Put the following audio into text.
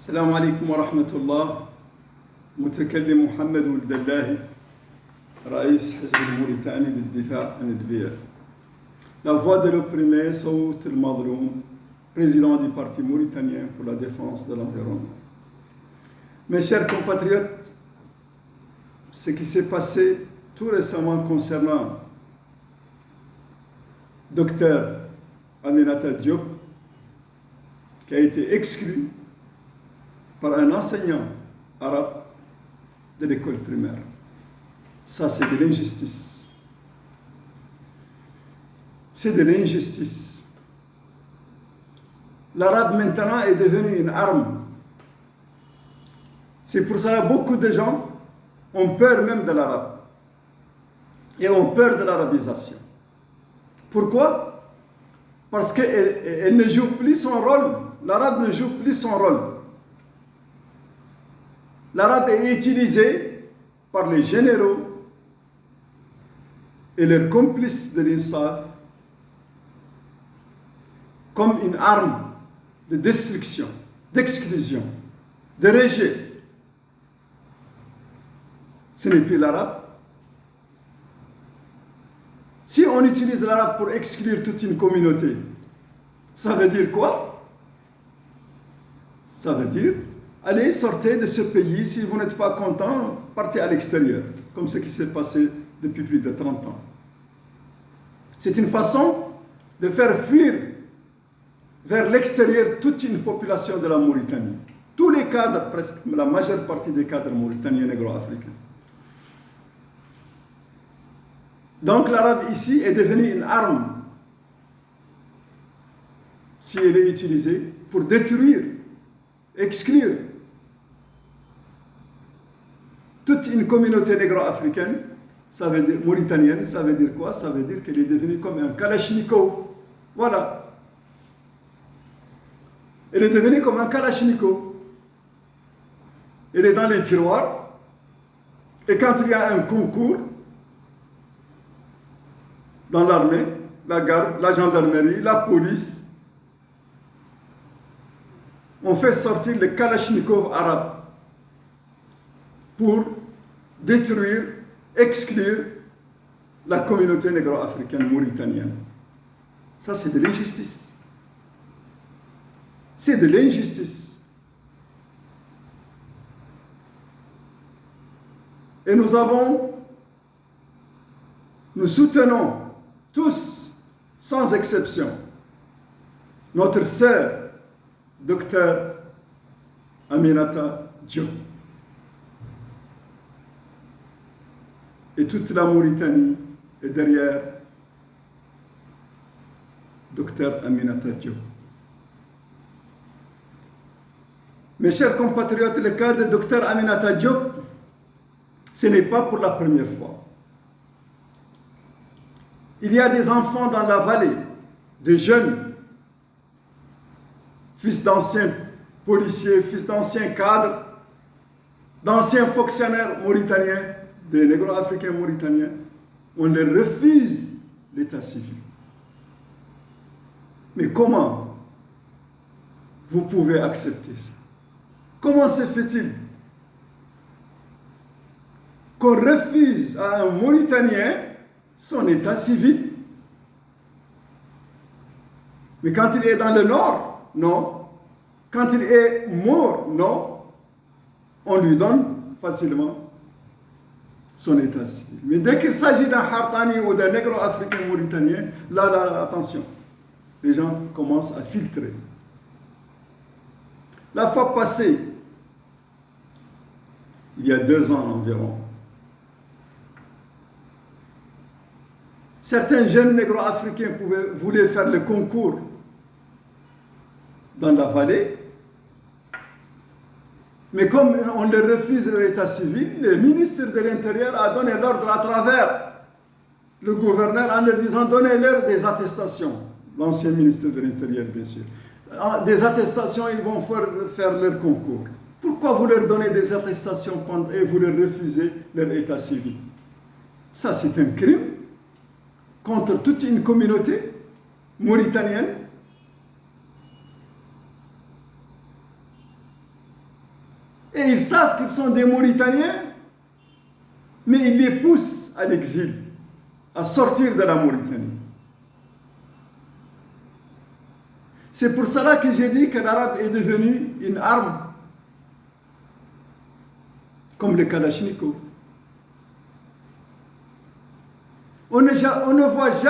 السلام عليكم ورحمة الله. متكلم محمد ولد الله، رئيس حزب الموريتاني للدفاع عن البيئة. La voix de l'opprimé, Saout El-Madroum, président du Parti mauritanien pour la défense de l'environnement. Mes chers compatriotes, ce qui s'est passé tout récemment concernant Dr Aminata Diop, qui a été exclu par un enseignant arabe de l'école primaire. Ça, c'est de l'injustice. C'est de l'injustice. L'arabe maintenant est devenu une arme. C'est pour ça que beaucoup de gens ont peur même de l'arabe et ont peur de l'arabisation. Pourquoi? Parce qu'elle ne joue plus son rôle. L'arabe ne joue plus son rôle. L'arabe est utilisé par les généraux et leurs complices de l'INSAF comme une arme de destruction, d'exclusion, de rejet. Ce n'est plus l'arabe. Si on utilise l'arabe pour exclure toute une communauté, ça veut dire quoi? Ça veut dire, allez, sortez de ce pays, si vous n'êtes pas content, partez à l'extérieur, comme ce qui s'est passé depuis plus de 30 ans. C'est une façon de faire fuir vers l'extérieur toute une population de la Mauritanie. Tous les cadres, presque la majeure partie des cadres mauritaniens négro-africains. Donc l'arabe ici est devenu une arme, si elle est utilisée pour détruire, exclure toute une communauté négro-africaine, ça veut dire mauritanienne, ça veut dire quoi? Ça veut dire qu'elle est devenue comme un kalachnikov. Voilà. Elle est devenue comme un kalachnikov. Elle est dans les tiroirs, et quand il y a un concours, dans l'armée, la garde, la gendarmerie, la police, on fait sortir les kalachnikovs arabes pour détruire, exclure la communauté négro-africaine mauritanienne. Ça, c'est de l'injustice. C'est de l'injustice. Et nous soutenons tous, sans exception, notre sœur, Dr Aminata Diop. Et toute la Mauritanie est derrière Dr Aminata Diop. Mes chers compatriotes, le cas de Dr Aminata Diop, ce n'est pas pour la première fois. Il y a des enfants dans la vallée, des jeunes, fils d'anciens policiers, fils d'anciens cadres, d'anciens fonctionnaires mauritaniens, des négro-africains mauritaniens. On leur refuse l'état civil. Mais comment vous pouvez accepter ça? Comment se fait-il qu'on refuse à un Mauritanien son état civil? Mais quand il est dans le nord, non. Quand il est mort, non. On lui donne facilement son état civil. Mais dès qu'il s'agit d'un Hartani ou d'un négro-africain mauritanien, là, attention, les gens commencent à filtrer. La fois passée, il y a 2 ans environ, certains jeunes négro-africains voulaient faire le concours dans la vallée, mais comme on leur refuse l'état civil, le ministre de l'Intérieur a donné l'ordre à travers le gouverneur en leur disant donnez-leur des attestations. L'ancien ministre de l'Intérieur, bien sûr. Des attestations, ils vont faire leur concours. Pourquoi vous leur donnez des attestations et vous leur refusez leur état civil? Ça, c'est un crime contre toute une communauté mauritanienne Et ils savent qu'ils sont des Mauritaniens, mais ils les poussent à l'exil, à sortir de la Mauritanie. C'est pour cela que j'ai dit que l'arabe est devenu une arme comme le Kalachnikov. On ne voit jamais